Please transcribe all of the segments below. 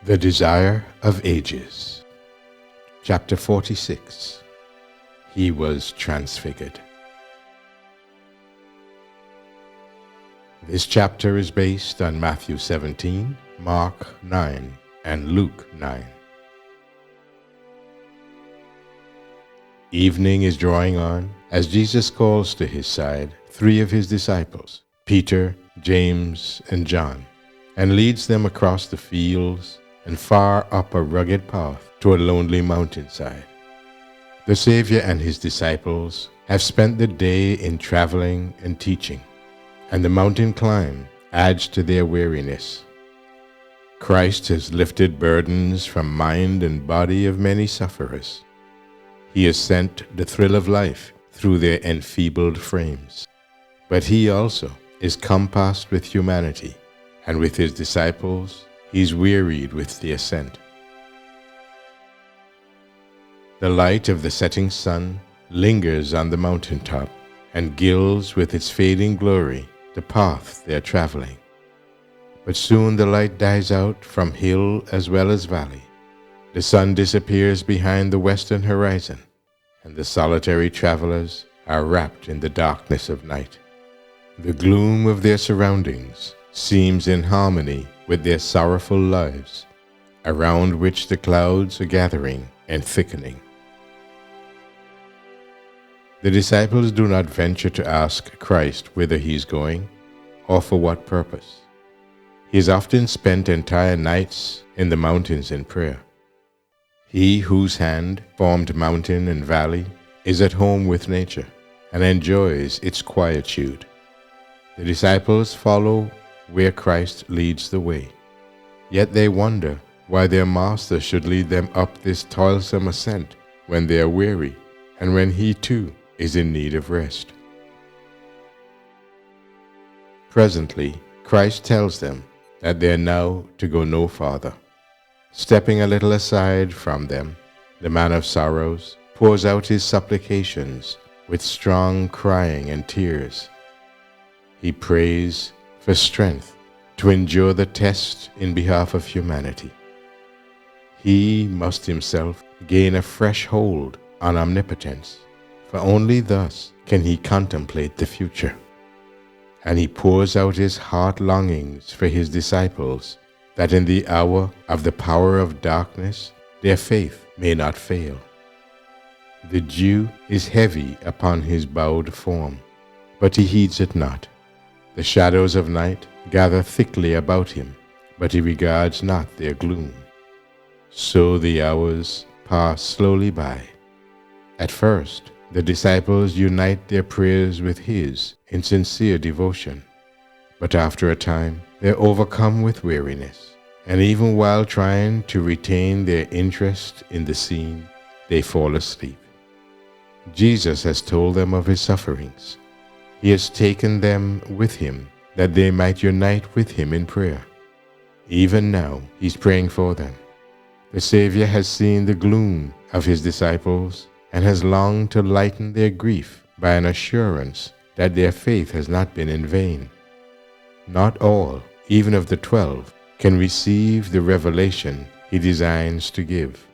The Desire of Ages. Chapter 46. He was transfigured. This chapter is based on Matthew 17, Mark 9, and Luke 9. Evening is drawing on as Jesus calls to his side three of his disciples, Peter, James, and John, and leads them across the fields and far up a rugged path to a lonely mountainside. The Savior and his disciples have spent the day in traveling and teaching, and the mountain climb adds to their weariness. Christ has lifted burdens from mind and body of many sufferers. He has sent the thrill of life through their enfeebled frames. But he also is compassed with humanity, and with his disciples he's wearied with the ascent. The light of the setting sun lingers on the mountaintop and gilds with its fading glory the path they are traveling. But soon the light dies out from hill as well as valley. The sun disappears behind the western horizon, and the solitary travelers are wrapped in the darkness of night. The gloom of their surroundings seems in harmony with their sorrowful lives, around which the clouds are gathering and thickening. The disciples do not venture to ask Christ whither he is going, or for what purpose. He has often spent entire nights in the mountains in prayer. He whose hand formed mountain and valley is at home with nature and enjoys its quietude. The disciples follow where Christ leads the way, yet they wonder why their master should lead them up this toilsome ascent when they are weary and when he too is in need of rest. Presently, Christ tells them that they are now to go no farther. Stepping a little aside from them, the man of sorrows pours out his supplications with strong crying and tears. He prays for strength to endure the test in behalf of humanity. He must himself gain a fresh hold on omnipotence, for only thus can he contemplate the future. And he pours out his heart longings for his disciples, that in the hour of the power of darkness their faith may not fail. The dew is heavy upon his bowed form, but he heeds it not. The shadows of night gather thickly about him, but he regards not their gloom. So the hours pass slowly by. At first, the disciples unite their prayers with his in sincere devotion, but after a time they are overcome with weariness, and even while trying to retain their interest in the scene, they fall asleep. Jesus has told them of his sufferings. He has taken them with him that they might unite with him in prayer. Even now he's praying for them. The Savior has seen the gloom of his disciples and has longed to lighten their grief by an assurance that their faith has not been in vain. Not all, even of the 12, can receive the revelation he designs to give.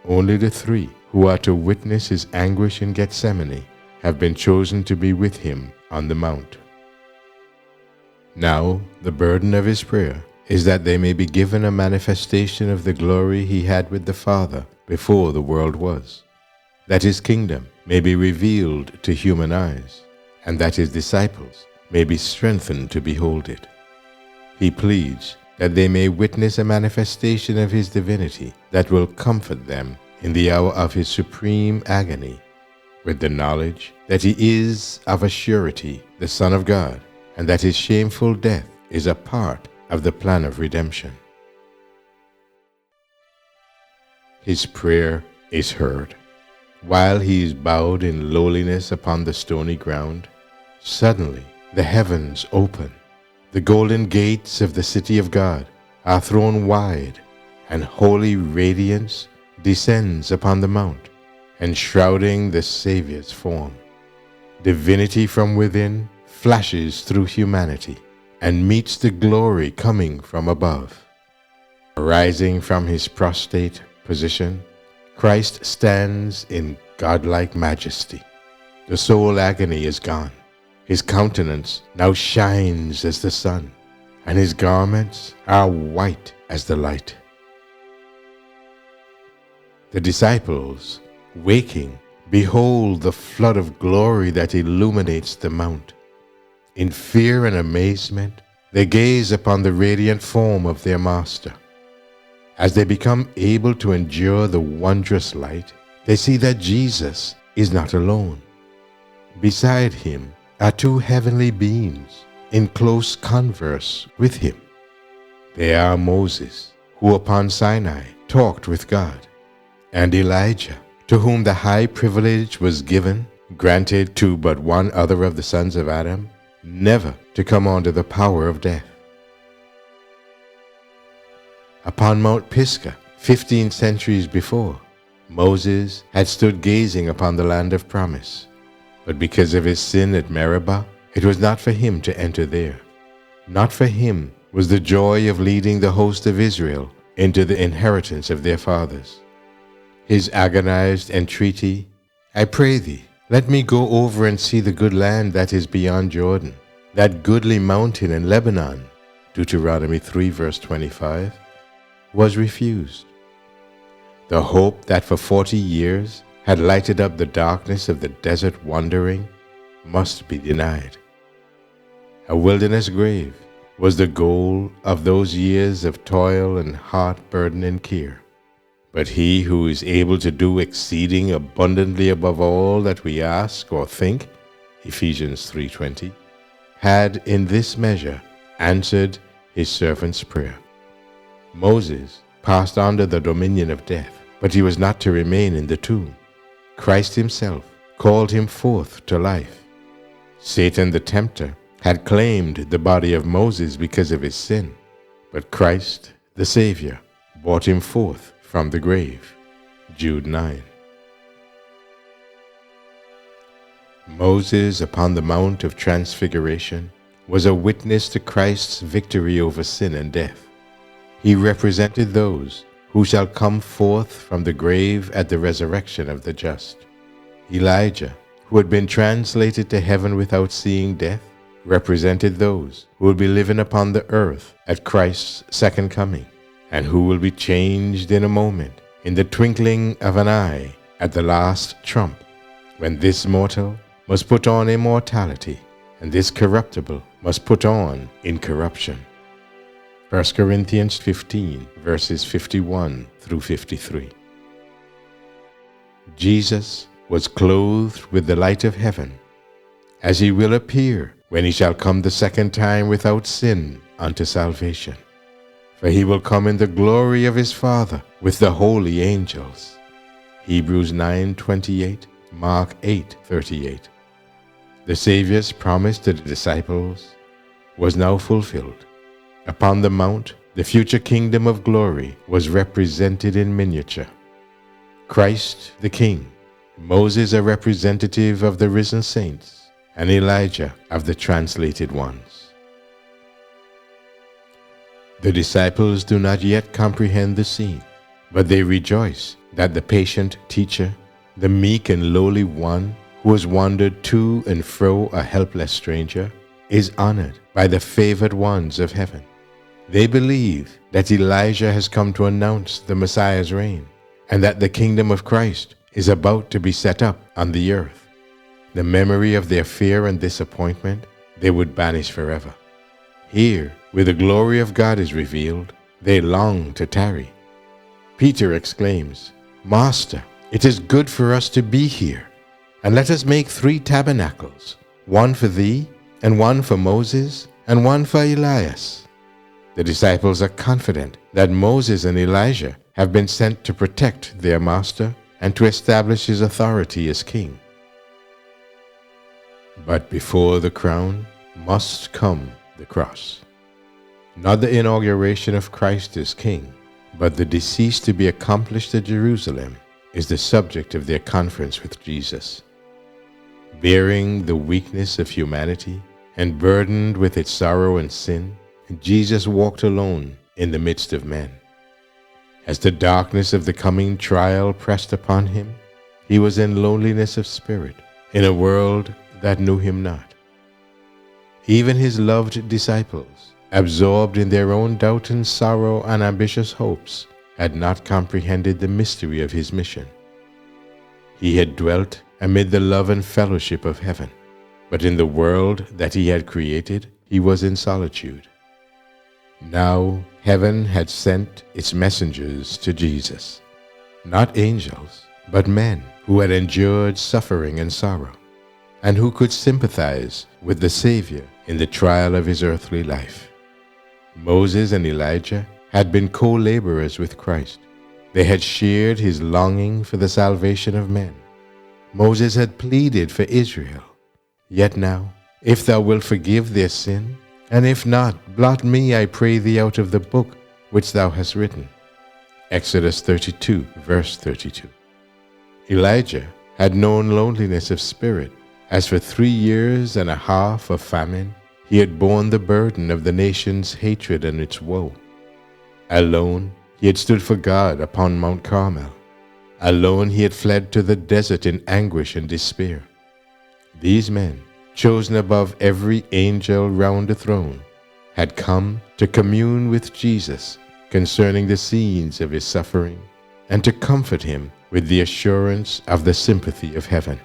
Only the 3 who are to witness his anguish in Gethsemane have been chosen to be with him on the mount. Now the burden of his prayer is that they may be given a manifestation of the glory he had with the Father before the world was, that his kingdom may be revealed to human eyes, and that his disciples may be strengthened to behold it. He pleads that they may witness a manifestation of his divinity that will comfort them in the hour of his supreme agony, with the knowledge that he is of a surety the Son of God, and that his shameful death is a part of the plan of redemption. His prayer is heard. While he is bowed in lowliness upon the stony ground, suddenly the heavens open. The golden gates of the city of God are thrown wide, and holy radiance descends upon the mount, enshrouding the Savior's form. Divinity from within flashes through humanity and meets the glory coming from above. Arising from his prostrate position, Christ stands in godlike majesty. The soul agony is gone. His countenance now shines as the sun, and his garments are white as the light. The disciples, waking, behold the flood of glory that illuminates the mount. In fear and amazement, they gaze upon the radiant form of their Master. As they become able to endure the wondrous light, they see that Jesus is not alone. Beside him are two heavenly beings in close converse with him. They are Moses, who upon Sinai talked with God, and Elijah, to whom the high privilege was given, granted to but one other of the sons of Adam, never to come under the power of death. Upon Mount Pisgah, 15 centuries before, Moses had stood gazing upon the land of promise, but because of his sin at Meribah, it was not for him to enter there. Not for him was the joy of leading the host of Israel into the inheritance of their fathers. His agonized entreaty, "I pray thee, let me go over and see the good land that is beyond Jordan, that goodly mountain in Lebanon," Deuteronomy 3 verse 25, was refused. The hope that for 40 years had lighted up the darkness of the desert wandering must be denied. A wilderness grave was the goal of those years of toil and heart burden and care. But he who is able to do exceeding abundantly above all that we ask or think, Ephesians 3:20, had in this measure answered his servant's prayer. Moses passed under the dominion of death, but he was not to remain in the tomb. Christ himself called him forth to life. Satan the tempter had claimed the body of Moses because of his sin, but Christ the Savior brought him forth from the grave. Jude 9. Moses upon the Mount of Transfiguration was a witness to Christ's victory over sin and death. He represented those who shall come forth from the grave at the resurrection of the just. Elijah, who had been translated to heaven without seeing death, represented those who will be living upon the earth at Christ's second coming, and who will be changed in a moment, in the twinkling of an eye, at the last trump, when this mortal must put on immortality, and this corruptible must put on incorruption. 1 Corinthians 15, verses 51 through 53. Jesus was clothed with the light of heaven, as he will appear when he shall come the second time without sin unto salvation. For he will come in the glory of his Father with the holy angels. Hebrews 9:28, Mark 8:38. The Savior's promise to the disciples was now fulfilled. Upon the mount, the future kingdom of glory was represented in miniature. Christ the King, Moses a representative of the risen saints, and Elijah of the translated ones. The disciples do not yet comprehend the scene, but they rejoice that the patient teacher, the meek and lowly one who has wandered to and fro a helpless stranger, is honored by the favored ones of heaven. They believe that Elijah has come to announce the Messiah's reign, and that the kingdom of Christ is about to be set up on the earth. The memory of their fear and disappointment they would banish forever. Here, where the glory of God is revealed, they long to tarry. Peter exclaims, "Master, it is good for us to be here, and let us make 3 tabernacles, one for thee, and one for Moses, and one for Elias." The disciples are confident that Moses and Elijah have been sent to protect their master and to establish his authority as king. But before the crown must come the cross. Not the inauguration of Christ as king, but the decease to be accomplished at Jerusalem is the subject of their conference with Jesus. Bearing the weakness of humanity and burdened with its sorrow and sin, Jesus walked alone in the midst of men. As the darkness of the coming trial pressed upon him, he was in loneliness of spirit, in a world that knew him not. Even his loved disciples, absorbed in their own doubt and sorrow and ambitious hopes, had not comprehended the mystery of his mission. He had dwelt amid the love and fellowship of heaven, but in the world that he had created, he was in solitude. Now heaven had sent its messengers to Jesus, not angels, but men who had endured suffering and sorrow, and who could sympathize with the Savior in the trial of his earthly life. Moses and Elijah had been co-laborers with Christ. They had shared his longing for the salvation of men. Moses had pleaded for Israel. Yet now, if thou wilt forgive their sin, and if not, blot me, I pray thee, out of the book which thou hast written. Exodus 32, verse 32. Elijah had known loneliness of spirit, as for 3 years and a half of famine, he had borne the burden of the nation's hatred and its woe. Alone, he had stood for God upon Mount Carmel. Alone, he had fled to the desert in anguish and despair. These men, chosen above every angel round the throne, had come to commune with Jesus concerning the scenes of his suffering, and to comfort him with the assurance of the sympathy of heaven.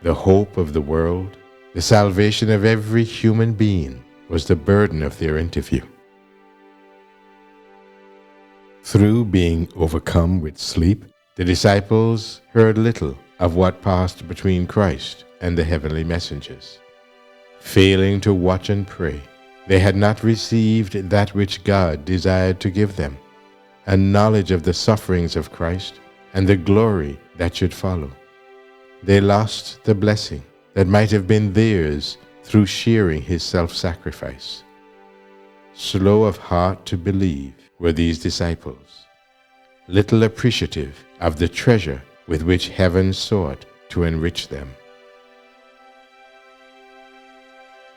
The hope of the world, the salvation of every human being, was the burden of their interview. Through being overcome with sleep, the disciples heard little of what passed between Christ and the heavenly messengers. Failing to watch and pray, they had not received that which God desired to give them, a knowledge of the sufferings of Christ and the glory that should follow. They lost the blessing that might have been theirs through sharing his self-sacrifice. Slow of heart to believe were these disciples, little appreciative of the treasure with which heaven sought to enrich them.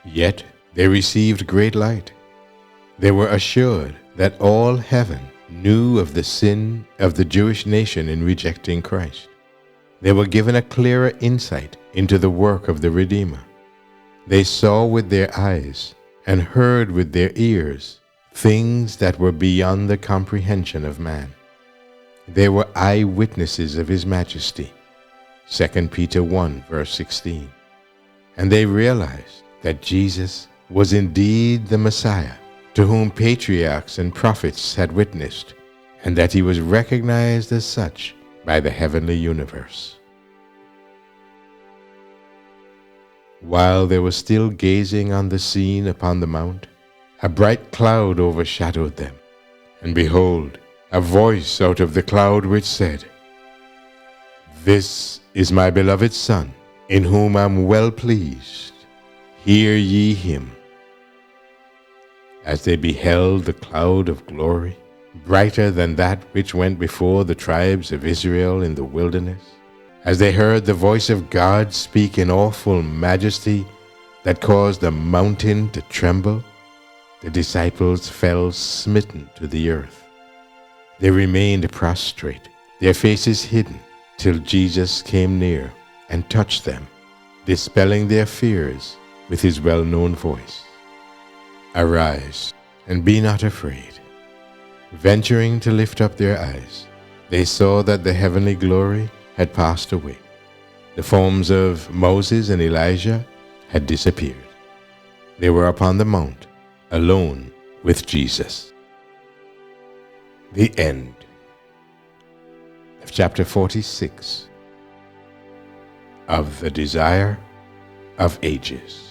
Yet they received great light. They were assured that all heaven knew of the sin of the Jewish nation in rejecting Christ. They were given a clearer insight into the work of the Redeemer. They saw with their eyes and heard with their ears things that were beyond the comprehension of man. They were eyewitnesses of his majesty, 2 Peter 1, verse 16. And they realized that Jesus was indeed the Messiah, to whom patriarchs and prophets had witnessed, and that he was recognized as such by the heavenly universe. While they were still gazing on the scene upon the mount, a bright cloud overshadowed them, and behold, a voice out of the cloud which said, "This is my beloved Son, in whom I am well pleased. Hear ye him." As they beheld the cloud of glory, brighter than that which went before the tribes of Israel in the wilderness, as they heard the voice of God speak in awful majesty that caused the mountain to tremble, the disciples fell smitten to the earth. They remained prostrate, their faces hidden, till Jesus came near and touched them, dispelling their fears with his well-known voice. "Arise, and be not afraid." Venturing to lift up their eyes, they saw that the heavenly glory had passed away. The forms of Moses and Elijah had disappeared. They were upon the mount, alone with Jesus. The end of chapter 46 of The Desire of Ages.